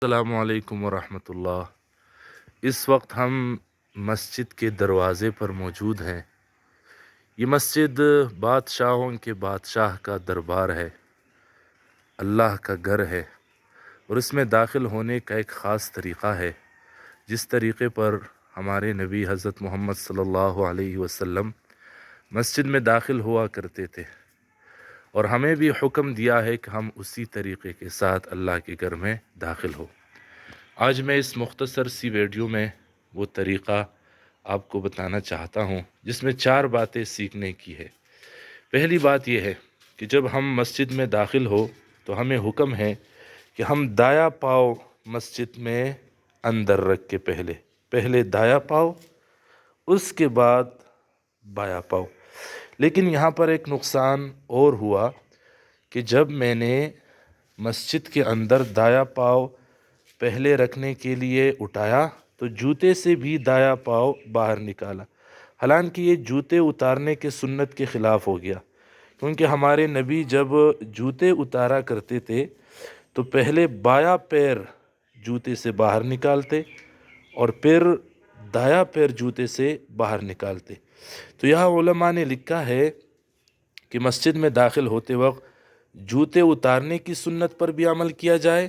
السلام علیکم ورحمۃ اللہ۔ اس وقت ہم مسجد کے دروازے پر موجود ہیں۔ یہ مسجد بادشاہوں کے بادشاہ کا دربار ہے، اللہ کا گھر ہے، اور اس میں داخل ہونے کا ایک خاص طریقہ ہے، جس طریقے پر ہمارے نبی حضرت محمد صلی اللہ علیہ وسلم مسجد میں داخل ہوا کرتے تھے، اور ہمیں بھی حکم دیا ہے کہ ہم اسی طریقے کے ساتھ اللہ کے گھر میں داخل ہو۔ آج میں اس مختصر سی ویڈیو میں وہ طریقہ آپ کو بتانا چاہتا ہوں جس میں 4 باتیں سیکھنے کی ہے۔ پہلی بات یہ ہے کہ جب ہم مسجد میں داخل ہو تو ہمیں حکم ہے کہ ہم دایاں پاؤں مسجد میں اندر رکھ کے پہلے دایاں پاؤں، اس کے بعد بایاں پاؤں۔ لیکن یہاں پر ایک نقصان اور ہوا کہ جب میں نے مسجد کے اندر دایاں پاؤں پہلے رکھنے کے لیے اٹھایا تو جوتے سے بھی دایاں پاؤں باہر نکالا، حالانکہ یہ جوتے اتارنے کے سنت کے خلاف ہو گیا، کیونکہ ہمارے نبی جب جوتے اتارا کرتے تھے تو پہلے بایاں پیر جوتے سے باہر نکالتے اور پھر دایاں پیر جوتے سے باہر نکالتے۔ تو یہاں علماء نے لکھا ہے کہ مسجد میں داخل ہوتے وقت جوتے اتارنے کی سنت پر بھی عمل کیا جائے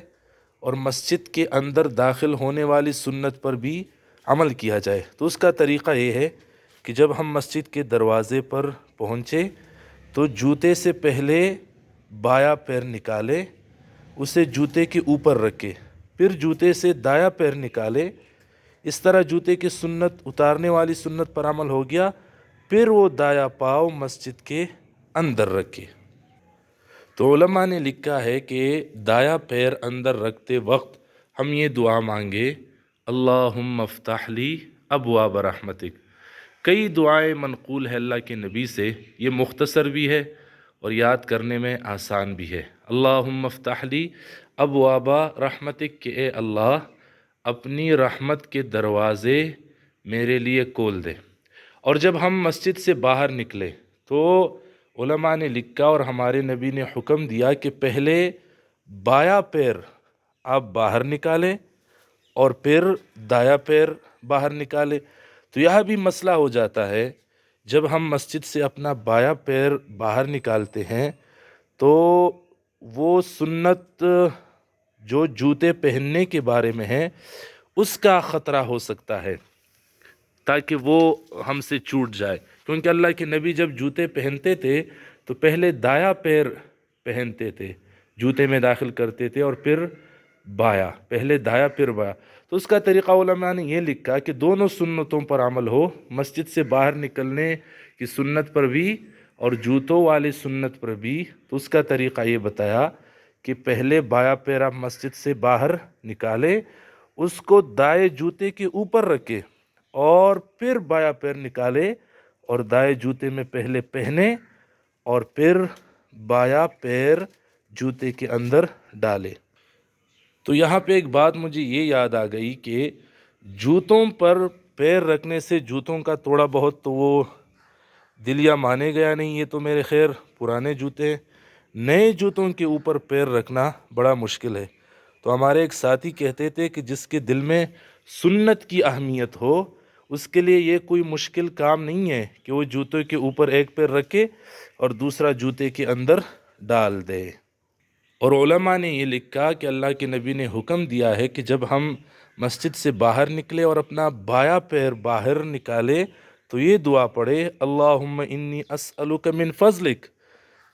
اور مسجد کے اندر داخل ہونے والی سنت پر بھی عمل کیا جائے۔ تو اس کا طریقہ یہ ہے کہ جب ہم مسجد کے دروازے پر پہنچے تو جوتے سے پہلے بایاں پیر نکالے، اسے جوتے کے اوپر رکھے، پھر جوتے سے دایاں پیر نکالے، اس طرح جوتے کی سنت اتارنے والی سنت پر عمل ہو گیا، پھر وہ دایاں پاؤں مسجد کے اندر رکھے۔ تو علماء نے لکھا ہے کہ دایاں پیر اندر رکھتے وقت ہم یہ دعا مانگے، اللہم افتح لی ابواب رحمتک۔ کئی دعائیں منقول ہے اللہ کے نبی سے، یہ مختصر بھی ہے اور یاد کرنے میں آسان بھی ہے۔ اللہم افتح لی ابواب رحمتک، کہ اے اللہ اپنی رحمت کے دروازے میرے لیے کھول دے۔ اور جب ہم مسجد سے باہر نکلے تو علماء نے لکھا اور ہمارے نبی نے حکم دیا کہ پہلے بایاں پیر آپ باہر نکالیں اور پھر دایاں پیر باہر نکالیں۔ تو یہاں بھی مسئلہ ہو جاتا ہے، جب ہم مسجد سے اپنا بایاں پیر باہر نکالتے ہیں تو وہ سنت جو جوتے پہننے کے بارے میں ہے اس کا خطرہ ہو سکتا ہے، تاکہ وہ ہم سے چھوٹ جائے، کیونکہ اللہ کے نبی جب جوتے پہنتے تھے تو پہلے دایاں پیر پہنتے تھے، جوتے میں داخل کرتے تھے، اور پھر بایاں، پہلے دایاں پھر بایاں۔ تو اس کا طریقہ علماء نے یہ لکھا کہ دونوں سنتوں پر عمل ہو، مسجد سے باہر نکلنے کی سنت پر بھی اور جوتوں والی سنت پر بھی۔ تو اس کا طریقہ یہ بتایا کہ پہلے بایاں پیر آپ مسجد سے باہر نکالے، اس کو دائیں جوتے کے اوپر رکھے، اور پھر بایاں پیر نکالے اور دائیں جوتے میں پہلے پہنے اور پھر بایاں پیر جوتے کے اندر ڈالے۔ تو یہاں پہ ایک بات مجھے یہ یاد آ گئی کہ جوتوں پر پیر رکھنے سے جوتوں کا تھوڑا بہت تو وہ دل یا مانے گیا نہیں، یہ تو میرے خیر پرانے جوتے ہیں، نئے جوتوں کے اوپر پیر رکھنا بڑا مشکل ہے۔ تو ہمارے ایک ساتھی کہتے تھے کہ جس کے دل میں سنت کی اہمیت ہو اس کے لیے یہ کوئی مشکل کام نہیں ہے کہ وہ جوتے کے اوپر ایک پیر رکھے اور دوسرا جوتے کے اندر ڈال دے۔ اور علماء نے یہ لکھا کہ اللہ کے نبی نے حکم دیا ہے کہ جب ہم مسجد سے باہر نکلے اور اپنا بایاں پیر باہر نکالے تو یہ دعا پڑھے، اللہم انی اسألک من فضلک،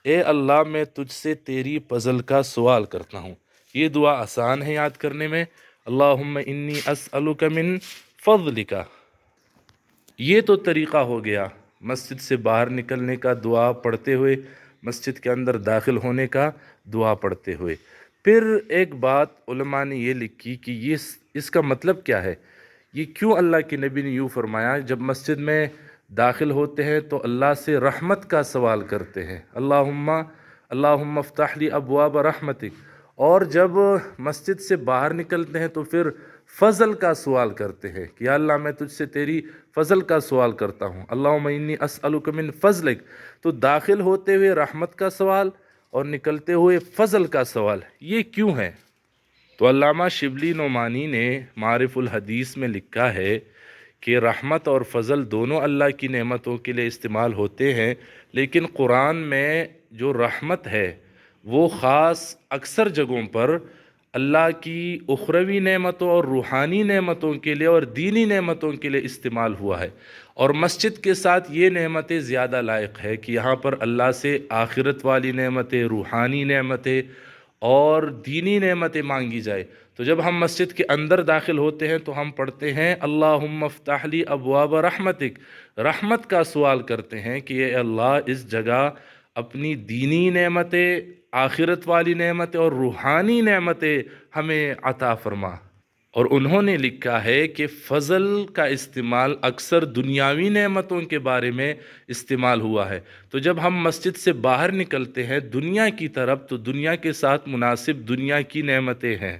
اے اللہ میں تجھ سے تیری فضل کا سوال کرتا ہوں۔ یہ دعا آسان ہے یاد کرنے میں، اللہم انی اسألک من فضلک۔ یہ تو طریقہ ہو گیا مسجد سے باہر نکلنے کا دعا پڑھتے ہوئے، مسجد کے اندر داخل ہونے کا دعا پڑھتے ہوئے۔ پھر ایک بات علماء نے یہ لکھی کہ اس کا مطلب کیا ہے، یہ کیوں اللہ کے نبی نے یوں فرمایا؟ جب مسجد میں داخل ہوتے ہیں تو اللہ سے رحمت کا سوال کرتے ہیں، اللہم افتح لی ابواب رحمتک، اور جب مسجد سے باہر نکلتے ہیں تو پھر فضل کا سوال کرتے ہیں کہ یا اللہ میں تجھ سے تیری فضل کا سوال کرتا ہوں، اللہم انی اسألک من فضلک۔ تو داخل ہوتے ہوئے رحمت کا سوال اور نکلتے ہوئے فضل کا سوال، یہ کیوں ہے؟ تو علامہ شبلی نعمانی نے معارف الحدیث میں لکھا ہے کہ رحمت اور فضل دونوں اللہ کی نعمتوں کے لیے استعمال ہوتے ہیں، لیکن قرآن میں جو رحمت ہے وہ خاص اکثر جگہوں پر اللہ کی اخروی نعمتوں اور روحانی نعمتوں کے لیے اور دینی نعمتوں کے لیے استعمال ہوا ہے، اور مسجد کے ساتھ یہ نعمتیں زیادہ لائق ہے کہ یہاں پر اللہ سے آخرت والی نعمتیں، روحانی نعمتیں اور دینی نعمتیں مانگی جائے۔ تو جب ہم مسجد کے اندر داخل ہوتے ہیں تو ہم پڑھتے ہیں اللہم افتح لی ابواب رحمتک، رحمت کا سوال کرتے ہیں کہ اے اللہ اس جگہ اپنی دینی نعمتیں، آخرت والی نعمتیں اور روحانی نعمتیں ہمیں عطا فرما۔ اور انہوں نے لکھا ہے کہ فضل کا استعمال اکثر دنیاوی نعمتوں کے بارے میں استعمال ہوا ہے۔ تو جب ہم مسجد سے باہر نکلتے ہیں دنیا کی طرف تو دنیا کے ساتھ مناسب دنیا کی نعمتیں ہیں،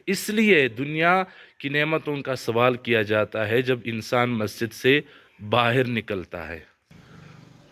اس لیے دنیا کی نعمتوں کا سوال کیا جاتا ہے جب انسان مسجد سے باہر نکلتا ہے۔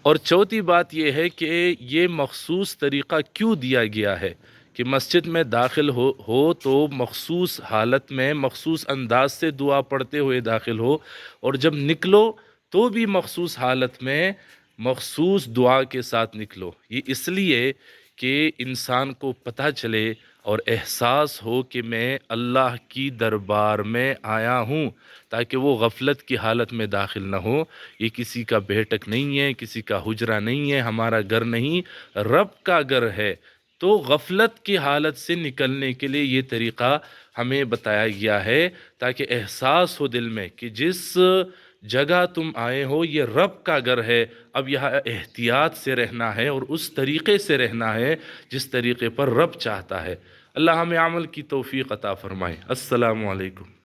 اور چوتھی بات یہ ہے کہ یہ مخصوص طریقہ کیوں دیا گیا ہے کہ مسجد میں داخل ہو تو مخصوص حالت میں مخصوص انداز سے دعا پڑھتے ہوئے داخل ہو، اور جب نکلو تو بھی مخصوص حالت میں مخصوص دعا کے ساتھ نکلو۔ یہ اس لیے کہ انسان کو پتہ چلے اور احساس ہو کہ میں اللہ کی دربار میں آیا ہوں، تاکہ وہ غفلت کی حالت میں داخل نہ ہو۔ یہ کسی کا بیٹھک نہیں ہے، کسی کا حجرہ نہیں ہے، ہمارا گھر نہیں، رب کا گھر ہے۔ تو غفلت کی حالت سے نکلنے کے لیے یہ طریقہ ہمیں بتایا گیا ہے، تاکہ احساس ہو دل میں کہ جس جگہ تم آئے ہو یہ رب کا گھر ہے، اب یہاں احتیاط سے رہنا ہے اور اس طریقے سے رہنا ہے جس طریقے پر رب چاہتا ہے۔ اللہ ہمیں عمل کی توفیق عطا فرمائے۔ السلام علیکم۔